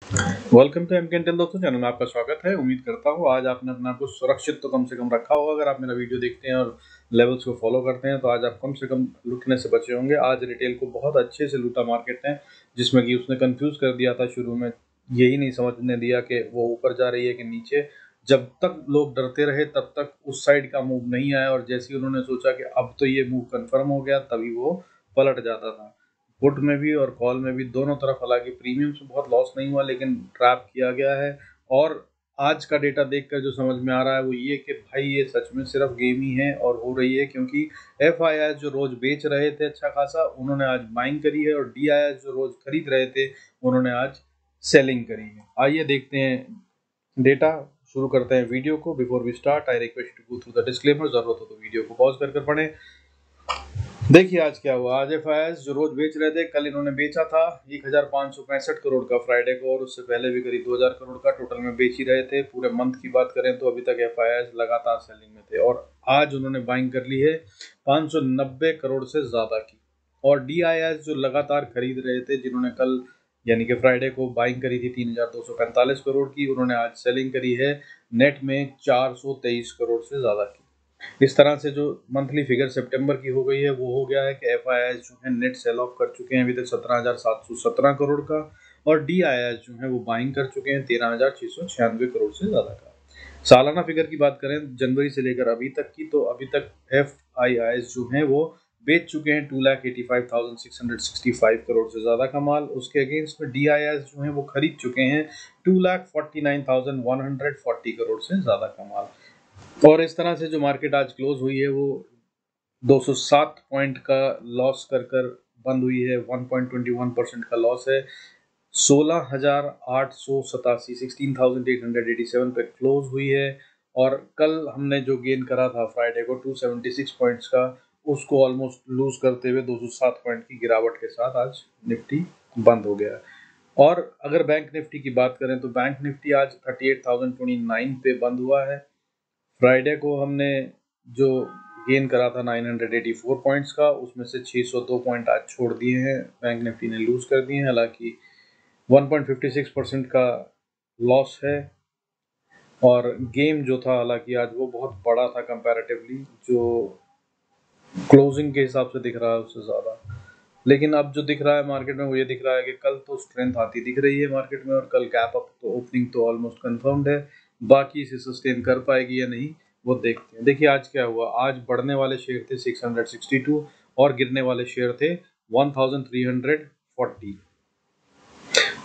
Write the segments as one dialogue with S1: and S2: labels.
S1: Welcome to MK Intel दोस्तों, channel में आपका स्वागत है। उम्मीद करता हूँ आज आपने अपना कुछ सुरक्षित तो कम से कम रखा होगा। अगर आप मेरा वीडियो देखते हैं और लेवल्स को फॉलो करते हैं तो आज आप कम से कम लूटने से बचे होंगे। आज रिटेल को बहुत अच्छे से लूटा मार्केट ने, जिसमें कि उसने कंफ्यूज कर दिया था शुरू में, यही नहीं समझने दिया कि वो ऊपर जा रही है कि नीचे। जब तक लोग डरते रहे तब तक उस साइड का मूव नहीं आया, और जैसे ही उन्होंने सोचा कि अब तो ये मूव कन्फर्म हो गया, तभी वो पलट जाता था। पुट में भी और कॉल में भी दोनों तरफ, हालांकि प्रीमियम से बहुत लॉस नहीं हुआ लेकिन ट्रैप किया गया है। और आज का डेटा देखकर जो समझ में आ रहा है वो ये कि भाई ये सच में सिर्फ गेम ही है और हो रही है, क्योंकि एफ आई आई जो रोज बेच रहे थे अच्छा खासा, उन्होंने आज बाइंग करी है, और डी आई जो रोज खरीद रहे थे उन्होंने आज सेलिंग करी है। आइए देखते हैं डेटा। शुरू करते हैं वीडियो को। Before we start I request to go through the disclaimer. जरूरत हो तो वीडियो को पॉज कर पढ़ें। देखिए आज क्या हुआ। आज एफआईआईज जो रोज बेच रहे थे, कल इन्होंने बेचा था 1565 करोड़ का फ्राइडे को, और उससे पहले भी करीब 2000 करोड़ का टोटल में बेच ही रहे थे। पूरे मंथ की बात करें तो अभी तक एफआईआईज लगातार सेलिंग में थे, और आज उन्होंने बाइंग कर ली है 590 करोड़ से ज्यादा की। और डीआईआईज जो लगातार खरीद रहे थे, जिन्होंने कल यानी कि फ्राइडे को बाइंग करी थी 3245 करोड़ की, उन्होंने आज सेलिंग करी है नेट में 423 करोड़ से ज्यादा की। इस तरह से जो मंथली फिगर सितंबर की हो गई है वो हो गया है कि एफआईआई जो है नेट सेल ऑफ कर चुके हैं अभी तक 17,717 करोड़ का, और डीआईआई जो है वो बाइंग कर चुके हैं 13,696 करोड़ से ज्यादा का। सालाना फिगर की बात करें जनवरी से लेकर अभी तक की, तो अभी तक एफआईआई जो है वो बेच चुके हैं 2,85,665 करोड़ से ज्यादा का माल। उसके अगेंस्ट में डीआईआई जो है वो खरीद चुके हैं 2,49,140 करोड़ से ज्यादा का माल। और इस तरह से जो मार्केट आज क्लोज हुई है वो 207 पॉइंट का लॉस कर कर बंद हुई है। 1.21% का लॉस है। 16,887 16,887 पे क्लोज हुई है। और कल हमने जो गेन करा था फ्राइडे को 276 पॉइंट्स का, उसको ऑलमोस्ट लूज करते हुए 207 पॉइंट की गिरावट के साथ आज निफ्टी बंद हो गया है। और अगर बैंक निफ्टी की बात करें तो बैंक निफ्टी आज 38,029 पे बंद हुआ है। फ्राइडे को हमने जो गेन करा था 984 पॉइंट्स का, उसमें से 602 पॉइंट आज छोड़ दिए हैं, बैंक निफ्टी ने लूज कर दिए हैं। हालांकि 1.56% का लॉस है। और गेम जो था हालांकि आज वो बहुत बड़ा था कंपैरेटिवली, जो क्लोजिंग के हिसाब से दिख रहा है उससे ज़्यादा। लेकिन अब जो दिख रहा है मार्केट में वो ये दिख रहा है कि कल तो स्ट्रेंथ आती दिख रही है मार्केट में, और कल गैप अप तो ओपनिंग तो ऑलमोस्ट कंफर्म्ड है। बाकी इसे सस्टेन कर पाएगी या नहीं वो देखते हैं। देखिए आज क्या हुआ। आज बढ़ने वाले शेयर थे 662 और गिरने वाले शेयर थे 1340।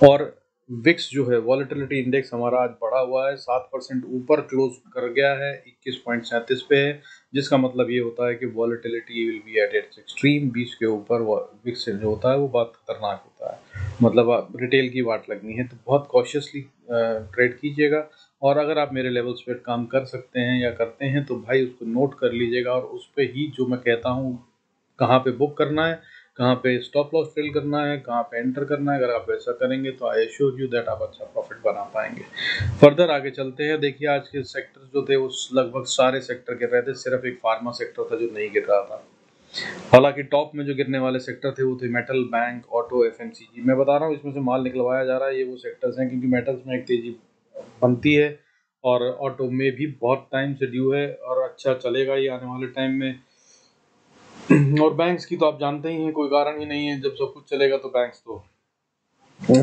S1: और विक्स जो है वॉलेटिलिटी इंडेक्स हमारा आज बढ़ा हुआ है 7% ऊपर क्लोज कर गया है, 21.37 पे है। जिसका मतलब ये होता है कि volatility will be at its extreme. 20 के ऊपर विक्स जो होता है वो बहुत खतरनाक होता है। मतलब आप रिटेल की वाट लगनी है तो बहुत कॉशियसली ट्रेड कीजिएगा। और अगर आप मेरे लेवल्स पे काम कर सकते हैं या करते हैं तो भाई उसको नोट कर लीजिएगा, और उस पर ही जो मैं कहता हूँ कहाँ पे बुक करना है, कहाँ पे स्टॉप लॉस फिल करना है, कहाँ पे एंटर करना है, अगर आप ऐसा करेंगे तो आई एश्योर यू दैट आप अच्छा प्रॉफिट बना पाएंगे। फर्दर आगे चलते हैं। देखिए आज के सेक्टर जो थे उस लगभग सारे सेक्टर गिर रहे थे, सिर्फ एक फार्मा सेक्टर था जो नहीं गिर रहा था। हालांकि टॉप में जो गिरने वाले सेक्टर थे वो थे मेटल, बैंक, ऑटो, एफएमसीजी। मैं बता रहा हूँ इसमें से माल निकलवाया जा रहा है, ये वो सेक्टर्स हैं क्योंकि मेटल्स में एक तेजी बनती है, और ऑटो में भी बहुत टाइम से ड्यू है और अच्छा चलेगा ये आने वाले टाइम में। और बैंक्स की तो आप जानते ही हैं, कोई कारण ही नहीं है, जब सब कुछ चलेगा तो बैंक्स तो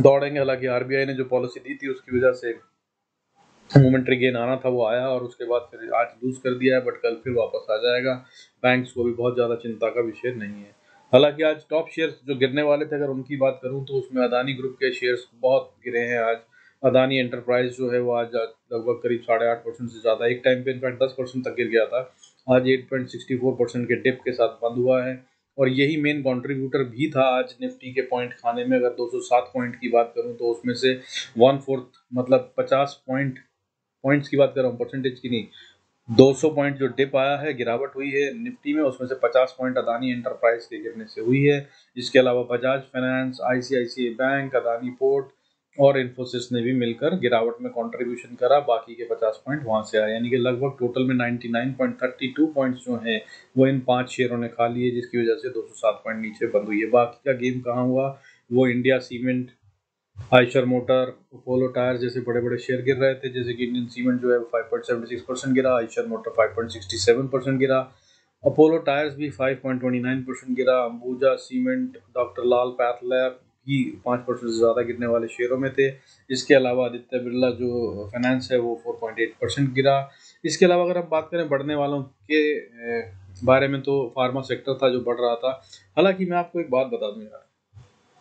S1: दौड़ेंगे। हालांकि आरबीआई ने जो पॉलिसी दी थी उसकी वजह से मोमेंट्री गेन आना था वो आया, और उसके बाद फिर आज लूज कर दिया है, बट कल फिर वापस आ जाएगा। बैंक्स को भी बहुत ज़्यादा चिंता का विषय नहीं है। हालांकि आज टॉप शेयर्स जो गिरने वाले थे अगर उनकी बात करूं तो उसमें अदानी ग्रुप के शेयर्स बहुत गिरे हैं आज। अदानी एंटरप्राइज जो है वो आज लगभग करीब 8.5% से ज़्यादा, एक टाइम पे इनफैक्ट 10% तक गिर गया था, आज 8.64% के डिप के साथ बंद हुआ है। और यही मेन कंट्रीब्यूटर भी था आज निफ्टी के पॉइंट खाने में। अगर 207 पॉइंट की बात करूं तो उसमें से 1/4 मतलब 50 पॉइंट्स की बात कर रहा हूँ, परसेंटेज की नहीं। 200 पॉइंट जो डिप आया है, गिरावट हुई है निफ्टी में, उसमें से 50 पॉइंट अदानी एंटरप्राइज के गिरने से हुई है। इसके अलावा Bajaj finance, ICICI bank, Adani port और इन्फोसिस ने भी मिलकर गिरावट में कंट्रीब्यूशन करा। बाकी के 50 पॉइंट वहां से आए, यानी कि लगभग टोटल में 99.32 पॉइंट्स जो हैं वो इन 5 शेयरों ने खा लिए, जिसकी वजह से 207 पॉइंट नीचे बंद हुई है। बाकी का गेम कहाँ हुआ, वो India cement Eicher motor, Apollo tyre जैसे बड़े बड़े शेयर गिर रहे थे, जैसे कि इंडियन सीमेंट जो है 5.76% गिरा, आयशर मोटर 5.67% गिरा, अपोलो टायर्स भी 5.29% गिरा, अंबुजा सीमेंट, डॉक्टर लाल पैथलैब भी 5% से ज़्यादा गिरने वाले शेयरों में थे। इसके अलावा आदित्य बिरला जो फाइनेंस है वो 4.8% गिरा। इसके अलावा अगर हम बात करें बढ़ने वालों के बारे में, तो फार्मा सेक्टर था जो बढ़ रहा था। हालांकि मैं आपको एक बात बता दूं यार,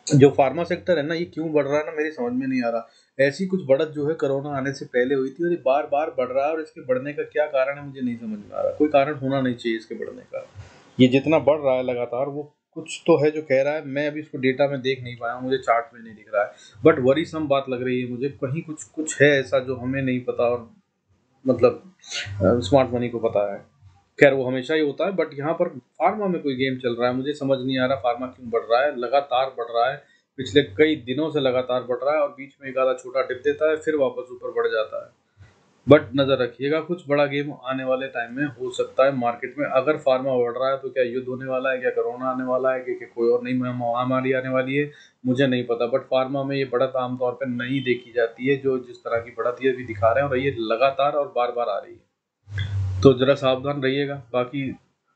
S1: जो फार्मा सेक्टर है ना, ये क्यों बढ़ रहा है ना, मेरी समझ में नहीं आ रहा। ऐसी कुछ बढ़त जो है कोरोना आने से पहले हुई थी और ये बार बार बढ़ रहा है, और इसके बढ़ने का क्या कारण है मुझे नहीं समझ में आ रहा। कोई कारण होना नहीं चाहिए इसके बढ़ने का। ये जितना बढ़ रहा है लगातार, वो कुछ तो है जो कह रहा है। मैं अभी इसको डेटा में देख नहीं पाया हूँ, मुझे चार्ट में नहीं दिख रहा है, बट वरीसम बात लग रही है मुझे। कहीं कुछ कुछ है ऐसा जो हमें नहीं पता, और मतलब स्मार्ट मनी को पता है। खैर वो हमेशा ही होता है, बट यहाँ पर फार्मा में कोई गेम चल रहा है। मुझे समझ नहीं आ रहा फार्मा क्यों बढ़ रहा है, लगातार बढ़ रहा है, पिछले कई दिनों से लगातार बढ़ रहा है, और बीच में एक आधा छोटा डिप देता है, फिर वापस ऊपर बढ़ जाता है। बट नजर रखिएगा, कुछ बड़ा गेम आने वाले टाइम में हो सकता है मार्केट में। अगर फार्मा बढ़ रहा है तो क्या युद्ध होने वाला है, क्या कोरोना आने वाला है, कि कोई और नई महामारी आने वाली है, मुझे नहीं पता। बट फार्मा में ये बढ़त आमतौर पर नहीं देखी जाती है, जो जिस तरह की बढ़त ये भी दिखा रहे हैं, और ये लगातार और बार बार आ रही है। तो जरा सावधान रहिएगा। बाकी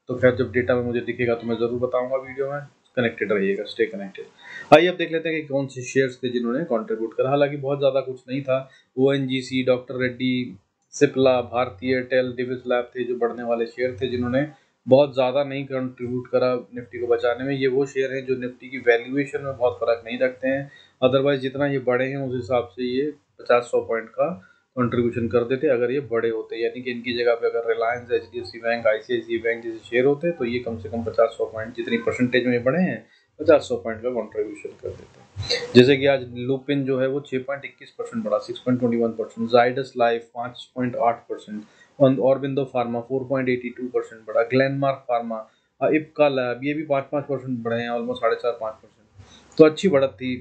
S1: तो खैर जब डेटा में मुझे दिखेगा तो मैं ज़रूर बताऊंगा वीडियो में। कनेक्टेड रहिएगा, स्टे कनेक्टेड। आइए अब देख लेते हैं कि कौन से शेयर्स थे जिन्होंने कंट्रीब्यूट करा। हालांकि बहुत ज़्यादा कुछ नहीं था। ONGC, doctor Reddy, Cipla, Bharti Airtel, Divi's lab थे जो बढ़ने वाले शेयर थे, जिन्होंने बहुत ज़्यादा नहीं कंट्रीब्यूट करा निफ्टी को बचाने में। ये वो शेयर हैं जो निफ्टी की वैल्यूएशन में बहुत फ़र्क नहीं रखते हैं। अदरवाइज जितना ये बड़े हैं उस हिसाब से ये 50-100 पॉइंट का कंट्रीब्यूशन कर देते अगर ये बड़े होते। यानी कि इनकी जगह पे अगर Reliance, HDFC bank, ICICI bank जैसे शेयर होते तो ये कम से कम 50-100 पॉइंट, जितनी परसेंटेज में ये बढ़े हैं, 50-100 पॉइंट का कंट्रीब्यूशन कर देते। जैसे कि आज लुपिन जो है वो 6.21% बढ़ा, 6.21%, जाइडस लाइफ 5.8%, ऑरबिंदो फार्मा 4.82% बढ़ा, ग्लेनमार्क फार्मा, इप्का लैब, ये भी 5-5% बढ़े हैं, ऑलमोस्ट 4.5-5%। तो अच्छी बढ़त थी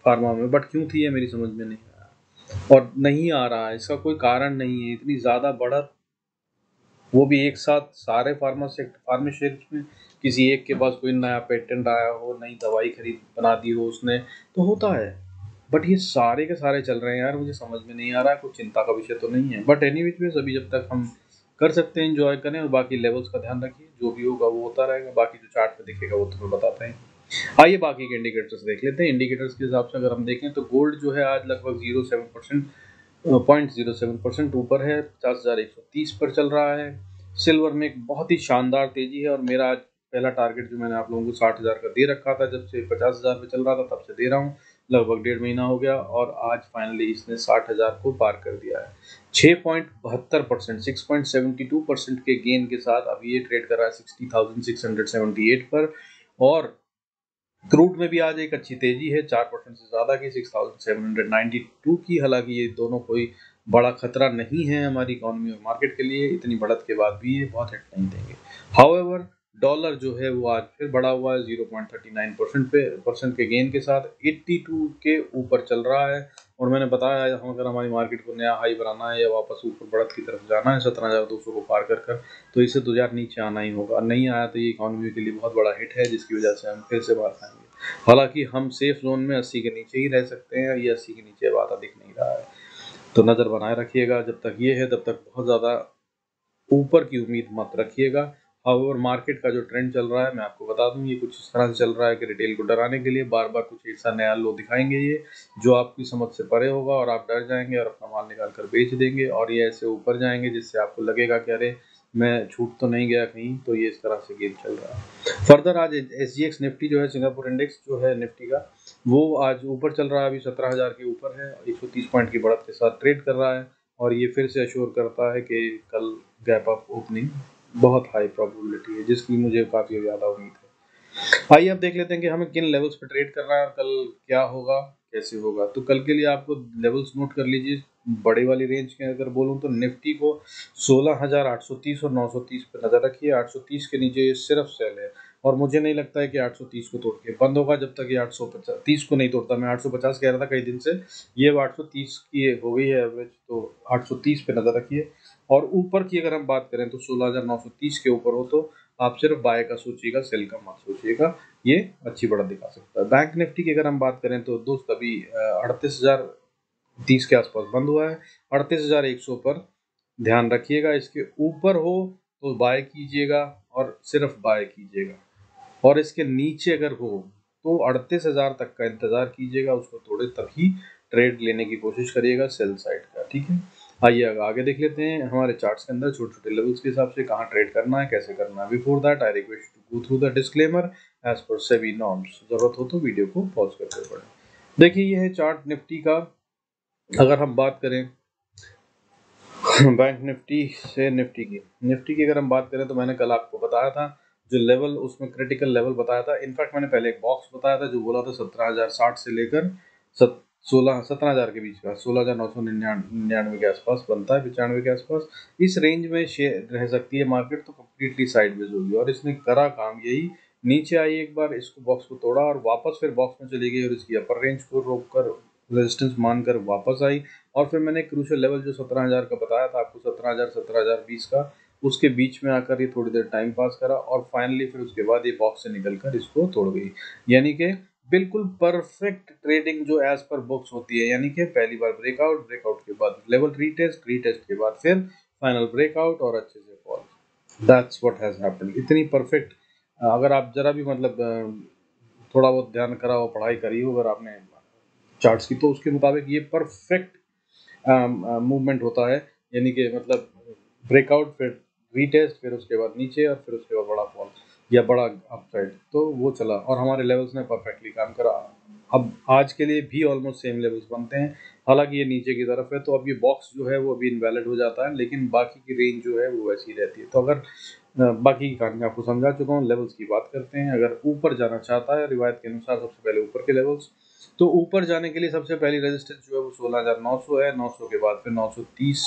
S1: फार्मा में, बट क्यों थी ये मेरी समझ में नहीं आया, और नहीं आ रहा है। इसका कोई कारण नहीं है इतनी ज़्यादा बढ़त, वो भी एक साथ सारे फार्मा शेयर में। किसी एक के पास कोई नया पेटेंट आया हो, नई दवाई खरीद बना दी हो उसने, तो होता है। बट ये सारे के सारे चल रहे हैं यार, मुझे समझ में नहीं आ रहा है। कुछ चिंता का विषय तो नहीं है, बट एनी विच अभी जब तक हम कर सकते हैं एंजॉय करें, और बाकी लेवल्स का ध्यान रखिए, जो भी होगा वो होता रहेगा। बाकी जो चार्ट पे दिखेगा वो तुम्हें बताते हैं। आइए बाकी के इंडिकेटर्स देख लेते हैं। इंडिकेटर्स के हिसाब से अगर हम देखें तो गोल्ड जो है आज लगभग 0.07% ऊपर है, 50,130 पर चल रहा है। सिल्वर में एक बहुत ही शानदार तेजी है, और मेरा आज पहला टारगेट जो मैंने आप लोगों को 60,000 का दे रखा था, जब से 50,000 पे चल रहा था तब से दे रहा हूँ, लगभग 1.5 महीना हो गया, और आज फाइनली इसने 60,000 को पार कर दिया है। 6.72%, 6.72% के गेन के साथ अभी ये ट्रेड कर रहा है 60,678 पर। और क्रूड में भी आज एक अच्छी तेजी है, 4% से ज़्यादा की, 6,792 की। हालांकि ये दोनों कोई बड़ा खतरा नहीं है हमारी इकोनॉमी और मार्केट के लिए, इतनी बढ़त के बाद भी ये बहुत हिट नहीं देंगे। हाउएवर डॉलर जो है वो आज फिर बढ़ा हुआ है 0.39% के गेन के साथ, 82 के ऊपर चल रहा है। और मैंने बताया हम अगर हमारी मार्केट को नया हाई बनाना है या वापस ऊपर बढ़त की तरफ जाना है 17,200 को पार कर कर, तो इसे 2000 नीचे आना ही होगा। नहीं आया तो ये इकोनॉमी के लिए बहुत बड़ा हिट है, जिसकी वजह से हम फिर से बाहर आएंगे। हालांकि हम सेफ जोन में 80 के नीचे ही रह सकते हैं, ये 80 के नीचे वादा दिख नहीं रहा है। तो नज़र बनाए रखिएगा, जब तक ये है तब तक बहुत ज़्यादा ऊपर की उम्मीद मत रखिएगा। और मार्केट का जो ट्रेंड चल रहा है मैं आपको बता दूं, ये कुछ इस तरह से चल रहा है कि रिटेल को डराने के लिए बार बार कुछ ऐसा नया लो दिखाएंगे ये, जो आपकी समझ से परे होगा, और आप डर जाएंगे और अपना माल निकाल कर बेच देंगे, और ये ऐसे ऊपर जाएंगे जिससे आपको लगेगा कि अरे मैं छूट तो नहीं गया कहीं। तो ये इस तरह से गेम चल रहा है। फर्दर आज SGX निफ्टी जो है, सिंगापुर इंडेक्स जो है निफ्टी का, वो आज ऊपर चल रहा है, अभी 17,000 के ऊपर है, 130 पॉइंट की बढ़त के साथ ट्रेड कर रहा है। और ये फिर से अश्योर करता है कि कल गैप अप ओपनिंग बहुत हाई प्रोबेबिलिटी है, जिसकी मुझे काफ़ी ज़्यादा उम्मीद है। आइए अब देख लेते हैं कि हमें किन लेवल्स पे ट्रेड करना है और कल क्या होगा, कैसे होगा। तो कल के लिए आपको लेवल्स नोट कर लीजिए। बड़ी वाली रेंज के अगर बोलूँ तो निफ्टी को 16,830 और 930 पे नज़र रखिए। 830 के नीचे ये सिर्फ सेल है, और मुझे नहीं लगता है कि 830 को तोड़ के बंद होगा जब तक ये 830 को नहीं तोड़ता। मैं 850 कह रहा था कई दिन से, ये 830 की हो गई है एवरेज, तो 830 पे नज़र रखिए। और ऊपर की अगर हम बात करें तो 16,930 के ऊपर हो तो आप सिर्फ बाय का सोचिएगा, सेल का मत सोचिएगा। ये अच्छी बढ़त दिखा सकता है। बैंक निफ्टी की अगर हम बात करें तो दोस्त अभी 38,030 के आसपास बंद हुआ है। 38,100 पर ध्यान रखिएगा, इसके ऊपर हो तो बाय कीजिएगा और सिर्फ बाय कीजिएगा, और इसके नीचे अगर हो तो 38,000 तक का इंतजार कीजिएगा, उसको तोड़े तभी ट्रेड लेने की कोशिश करिएगा सेल साइड का। ठीक है, आइए आगे देख लेते हैं हमारे चार्ट्स के अंदर छोटे छोटे लेवल्स के हिसाब से कहाँ ट्रेड करना है, कैसे करना है। Before that I request to go through the disclaimer as per SEBI norms. जरूरत हो तो वीडियो को पॉज करके पढ़ें। देखिए ये है चार्ट निफ्टी का। अगर हम बात करें बैंक निफ्टी से निफ्टी की अगर हम बात करें तो मैंने कल आपको बताया था जो लेवल, उसमें क्रिटिकल लेवल बताया था। इनफैक्ट मैंने पहले एक बॉक्स बताया था जो बोला था 17,060 से लेकर 17,000 के बीच का, 16,999 के आसपास बनता है, 95 के आसपास। इस रेंज में शेयर रह सकती है मार्केट, तो कम्प्लीटली साइडवेज होगी। और इसने करा काम यही, नीचे आई एक बार, इसको बॉक्स को तोड़ा और वापस फिर बॉक्स में चली गई और इसकी अपर रेंज को रोक कर रेजिस्टेंस मानकर वापस आई। और फिर मैंने क्रूशियल लेवल जो 17,000 का बताया था आपको, 17,000 17,020 का, उसके बीच में आकर ये थोड़ी देर टाइम पास करा और फाइनली फिर उसके बाद ये बॉक्स से निकलकर इसको तोड़ गई। यानी कि बिल्कुल परफेक्ट ट्रेडिंग जो एज पर बुक्स होती है, यानी कि पहली बार ब्रेकआउट, ब्रेकआउट के बाद लेवल रीटेस्ट, रीटेस्ट के बाद फिर फाइनल ब्रेकआउट और अच्छे से fall. That's what has happened. इतनी परफेक्ट, अगर आप जरा भी मतलब थोड़ा बहुत ध्यान करा हो, पढ़ाई करी हो अगर आपने चार्ट्स की, तो उसके मुताबिक ये परफेक्ट मूवमेंट होता है। यानी कि मतलब ब्रेकआउट, फिर रीटेस्ट, फिर उसके बाद नीचे और फिर उसके बाद बड़ा फॉल या बड़ा अपसाइड, तो वो चला और हमारे लेवल्स ने परफेक्टली काम करा। अब आज के लिए भी ऑलमोस्ट सेम लेवल्स बनते हैं, हालांकि ये नीचे की तरफ है, तो अब ये बॉक्स जो है वो अभी इनवैलिड हो जाता है, लेकिन बाकी की रेंज जो है वो वैसी रहती है। तो अगर बाकी की कहानी आपको समझा चुका हूँ, लेवल्स की बात करते हैं। अगर ऊपर जाना चाहता है रिवायत के अनुसार, सबसे पहले ऊपर के लेवल्स, तो ऊपर जाने के लिए सबसे पहली रेजिस्टेंस जो है वो 16,900 है। 900 के बाद फिर 930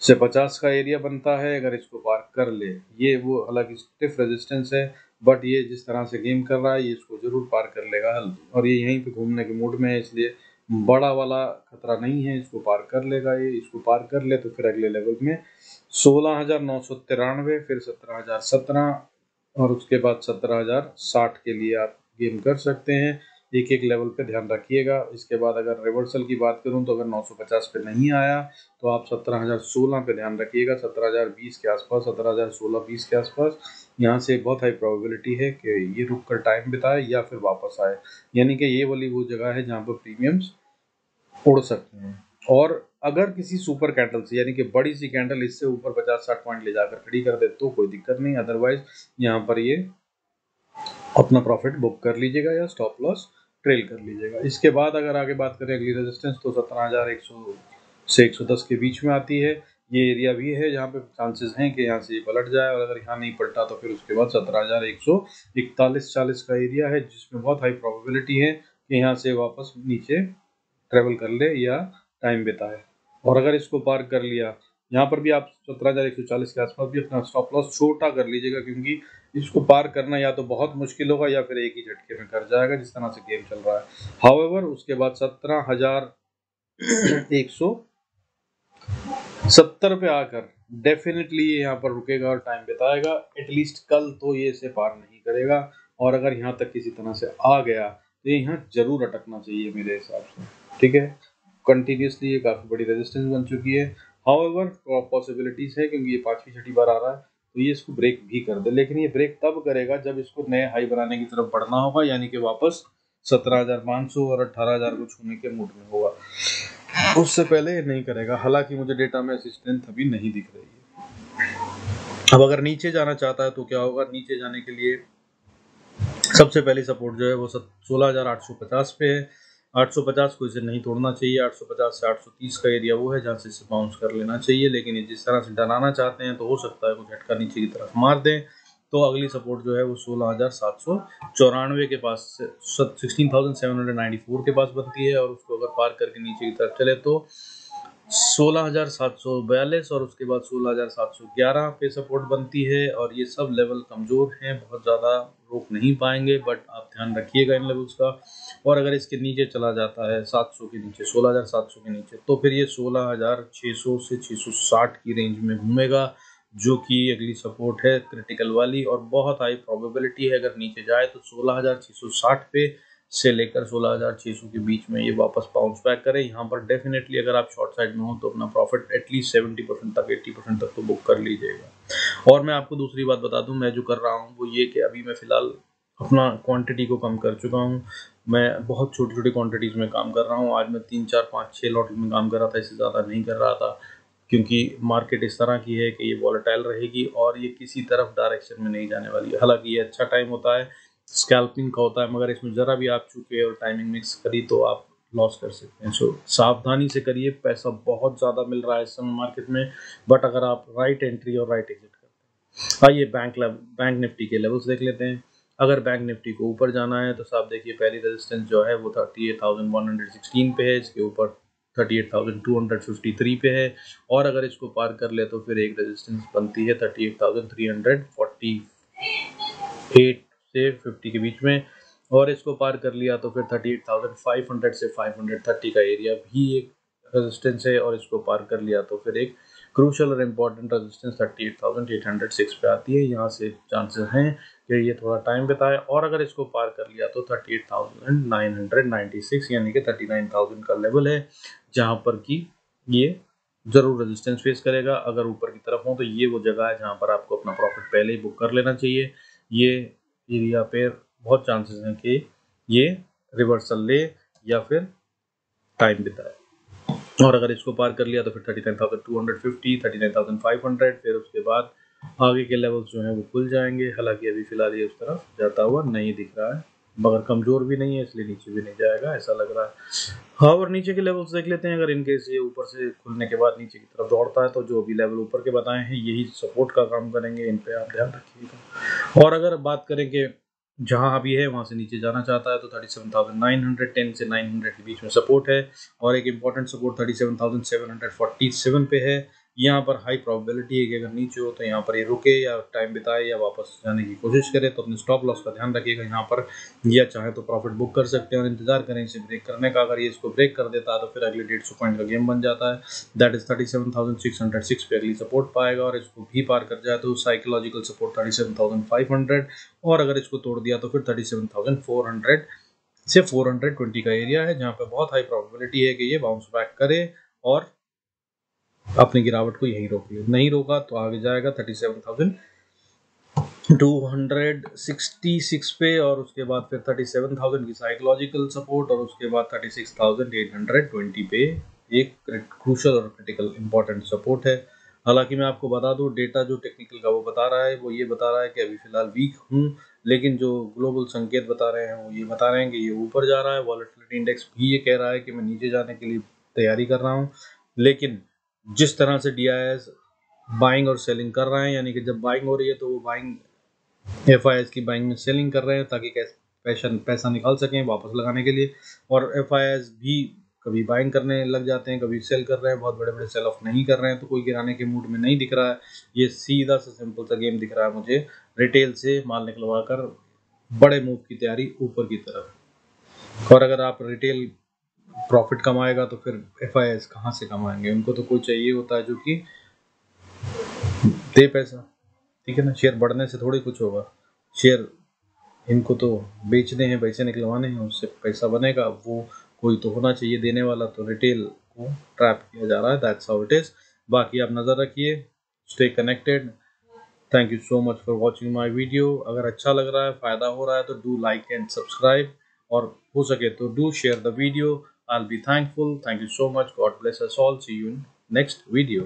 S1: से 50 का एरिया बनता है। अगर इसको पार कर ले, ये वो हालांकि स्टिफ रेजिस्टेंस है, बट ये जिस तरह से गेम कर रहा है ये इसको जरूर पार कर लेगा हल, और ये यहीं पे घूमने के मूड में है, इसलिए बड़ा वाला खतरा नहीं है, इसको पार कर लेगा ये। इसको पार कर ले तो फिर अगले लेवल में 16,993, फिर 17,017 और उसके बाद 17,060 के लिए आप गेम कर सकते हैं। एक एक लेवल पे ध्यान रखिएगा। इसके बाद अगर रिवर्सल की बात करूं तो अगर 950 पे नहीं आया तो आप 17,016 पे ध्यान रखिएगा, 17,020 के आसपास, 17,016-20 के आसपास। यहाँ से बहुत हाई प्रोबेबिलिटी है कि ये रुक कर टाइम बिताए या फिर वापस आए। यानी कि ये वाली वो जगह है जहाँ पर प्रीमियम्स उड़ सकते हैं। और अगर किसी सुपर कैंडल से, यानी कि बड़ी सी कैंडल इससे ऊपर 50-60 पॉइंट ले जाकर खड़ी कर दे तो कोई दिक्कत नहीं, अदरवाइज यहाँ पर ये अपना प्रॉफिट बुक कर लीजिएगा या स्टॉप लॉस ट्रेल कर लीजिएगा। इसके बाद अगर आगे बात करें अगली रेजिस्टेंस, तो 17,100 से 110 के बीच में आती है। ये एरिया भी है जहाँ पे चांसेस हैं कि यहाँ से ये पलट जाए, और अगर यहाँ नहीं पलटा तो फिर उसके बाद 17,141-40 का एरिया है, जिसमें बहुत हाई प्रोबेबिलिटी है कि यहाँ से वापस नीचे ट्रेवल कर ले या टाइम बिताए। और अगर इसको पार कर लिया, यहाँ पर भी आप 17,140 के आसपास भी अपना स्टॉप लॉस छोटा कर लीजिएगा, क्योंकि इसको पार करना या तो बहुत मुश्किल होगा या फिर एक ही झटके में कर जाएगा जिस तरह से गेम चल रहा है। हाउएवर उसके बाद 17,170 पे आकर डेफिनेटली ये यहाँ पर रुकेगा और टाइम बिताएगा। एटलीस्ट कल तो ये इसे पार नहीं करेगा, और अगर यहाँ तक किसी तरह से आ गया तो ये यहाँ जरूर अटकना चाहिए मेरे हिसाब से। ठीक है, कंटिन्यूसली ये काफ़ी बड़ी रेजिस्टेंस बन चुकी है। हाउएवर पॉसिबिलिटीज है, क्योंकि ये 5वीं 6ठी बार आ रहा है, तो ये इसको ब्रेक भी कर दे, लेकिन ये ब्रेक तब करेगा जब इसको नए हाई बनाने की तरफ बढ़ना होगा, यानी कि वापस 17,500 और 18,000 को छूने के मूड में होगा। उससे पहले ये नहीं करेगा, हालांकि मुझे डेटा में ऐसी स्ट्रेंथ अभी नहीं दिख रही है। अब अगर नीचे जाना चाहता है तो क्या होगा, नीचे जाने के लिए सबसे पहली सपोर्ट जो है वो 16,850 पे है। 850 को इसे नहीं तोड़ना चाहिए। 850 से 830 का एरिया वो है जहाँ से इसे बाउंस कर लेना चाहिए, लेकिन ये जिस तरह से डराना चाहते हैं तो हो सकता है कुछ झटका नीचे की तरफ मार दें। तो अगली सपोर्ट जो है वो 16,794 के पास, 16,794 के पास बनती है, और उसको अगर पार करके नीचे की तरफ चले तो 16,742 और उसके बाद 16,711 पे सपोर्ट बनती है। और ये सब लेवल कमज़ोर हैं, बहुत ज़्यादा रोक नहीं पाएंगे, बट आप ध्यान रखिएगा इन लेवल्स का। और अगर इसके नीचे चला जाता है 700 के नीचे, 16,700 के नीचे, तो फिर ये 16,600 से 660 की रेंज में घूमेगा, जो कि अगली सपोर्ट है क्रिटिकल वाली, और बहुत हाई प्रोबेबिलिटी है अगर नीचे जाए तो 16,660 पे से लेकर 16,600 के बीच में ये वापस बाउंस बैक करे। यहाँ पर डेफिनेटली अगर आप शॉर्ट साइड में हो तो अपना प्रॉफिट एटलीस्ट 70% तक 80% तक तो बुक कर लीजिएगा। और मैं आपको दूसरी बात बता दूं, मैं जो कर रहा हूँ वो ये कि अभी मैं फिलहाल अपना क्वांटिटी को कम कर चुका हूँ। मैं बहुत छोटी छोटी क्वांटिटीज में काम कर रहा हूँ। आज मैं 3, 4, 5, 6 लॉट में काम कर रहा था, इससे ज़्यादा नहीं कर रहा था, क्योंकि मार्केट इस तरह की है कि ये वॉलेटाइल रहेगी और ये किसी तरफ डायरेक्शन में नहीं जाने वाली है। हालांकि ये अच्छा टाइम होता है, स्कैल्पिंग का होता है, मगर इसमें ज़रा भी आप चूके और टाइमिंग मिक्स करी तो आप लॉस कर सकते हैं। सो सावधानी से करिए। पैसा बहुत ज़्यादा मिल रहा है इस समय मार्केट में, बट अगर आप राइट एंट्री और राइट एग्जिट करते हैं। आइए बैंक निफ्टी के लेवल्स देख लेते हैं। अगर बैंक निफ्टी को ऊपर जाना है तो साहब देखिए, पहली रेजिस्टेंस जो है वो 38,116 पे है, इसके ऊपर 38,253 पे है, और अगर इसको पार कर ले तो फिर एक रेजिस्टेंस बनती है 38,348 से 50 के बीच में, और इसको पार कर लिया तो फिर 38,500 से 530 का एरिया भी एक रेजिस्टेंस है, और इसको पार कर लिया तो फिर एक क्रूशल और इम्पोर्टेंट रेजिस्टेंस 38,806 पे आती है। यहाँ से चांसेस हैं कि ये थोड़ा टाइम बिताए, और अगर इसको पार कर लिया तो 38,996 यानी कि 39,000 का लेवल है, जहाँ पर कि ये जरूर रेजिस्टेंस फेस करेगा। अगर ऊपर की तरफ हो तो ये वो जगह है जहाँ पर आपको अपना प्रॉफिट पहले ही बुक कर लेना चाहिए। ये एरिया पे बहुत चांसेस हैं कि ये रिवर्सल ले या फिर टाइम बिताए, और अगर इसको पार कर लिया तो फिर 39,250, 39,500, फिर उसके बाद आगे के लेवल्स जो हैं वो खुल जाएंगे। हालांकि अभी फिलहाल ये उस तरफ जाता हुआ नहीं दिख रहा है, मगर कमजोर भी नहीं है, इसलिए नीचे भी नहीं जाएगा ऐसा लग रहा है। हाँ, और नीचे के लेवल्स देख लेते हैं। अगर इनकेस ये ऊपर से खुलने के बाद नीचे की तरफ दौड़ता है तो जो भी लेवल ऊपर के बताए हैं यही सपोर्ट का काम करेंगे, इन पे आप ध्यान रखिएगा। और अगर बात करें कि जहां अभी है वहां से नीचे जाना चाहता है तो 37,910 से 900 के बीच में सपोर्ट है, और एक इम्पॉर्टेंट सपोर्ट 37,747 पे है। यहाँ पर हाई प्रोबेबिलिटी है कि अगर नीचे हो तो यहाँ पर ये रुके या टाइम बिताए या वापस जाने की कोशिश करे, तो अपने स्टॉप लॉस का ध्यान रखिएगा यहाँ पर, या चाहे तो प्रॉफिट बुक कर सकते हैं और इंतजार करें इसे ब्रेक करने का। अगर ये इसको ब्रेक कर देता है तो फिर अगले 150 पॉइंट का गेम बन जाता है, दैट इज 37,606 पे अगली सपोर्ट पाएगा, और इसको भी पार कर जाए तो साइकोलॉजिकल सपोर्ट 37,500, और अगर इसको तोड़ दिया तो फिर 37,400 से 420 का एरिया है, जहाँ पे बहुत हाई प्रोबेबिलिटी है कि ये बाउंस बैक करे और अपनी गिरावट को यहीं रोक लिया। नहीं रोका तो आगे जाएगा 37,266 पे, और उसके बाद फिर 37,000 की साइकोलॉजिकल सपोर्ट, और उसके बाद 36,820 पे एक क्रूशल और क्रिटिकल इंपॉर्टेंट सपोर्ट है। हालांकि मैं आपको बता दूं, डेटा जो टेक्निकल का वो बता रहा है वो ये बता रहा है कि अभी फिलहाल वीक हूँ, लेकिन जो ग्लोबल संकेत बता रहे हैं वो ये बता रहे हैं कि ये ऊपर जा रहा है। वॉलेटिलिटी इंडेक्स भी ये कह रहा है कि मैं नीचे जाने के लिए तैयारी कर रहा हूँ, लेकिन जिस तरह से DIS बाइंग और सेलिंग कर रहे हैं, यानी कि जब बाइंग हो रही है तो वो बाइंग FIS की बाइंग में सेलिंग कर रहे हैं ताकि पैसा निकाल सकें वापस लगाने के लिए, और FIS भी कभी बाइंग करने लग जाते हैं, कभी सेल कर रहे हैं, बहुत बड़े बड़े सेल ऑफ नहीं कर रहे हैं, तो कोई गिराने के मूड में नहीं दिख रहा है। ये सीधा सा सिंपल सा गेम दिख रहा है मुझे, रिटेल से माल निकलवा कर बड़े मूव की तैयारी ऊपर की तरफ। और अगर आप रिटेल प्रॉफिट कमाएगा तो फिर FIS कहाँ से कमाएंगे? उनको तो कोई चाहिए होता है जो कि दे पैसा, ठीक है ना। शेयर बढ़ने से थोड़ी कुछ होगा, शेयर इनको तो बेचने हैं, पैसे निकलवाने हैं, उससे पैसा बनेगा, वो कोई तो होना चाहिए देने वाला, तो रिटेल को ट्रैप किया जा रहा है, दैट्स हाउ इट इज। बाकी आप नज़र रखिए, stay connected. Thank you so much for watching my video. अगर अच्छा लग रहा है, फ़ायदा हो रहा है तो डू लाइक एंड सब्सक्राइब, और हो सके तो do share the video. I will be thankful. Thank you so much. God bless us all. See you in next video.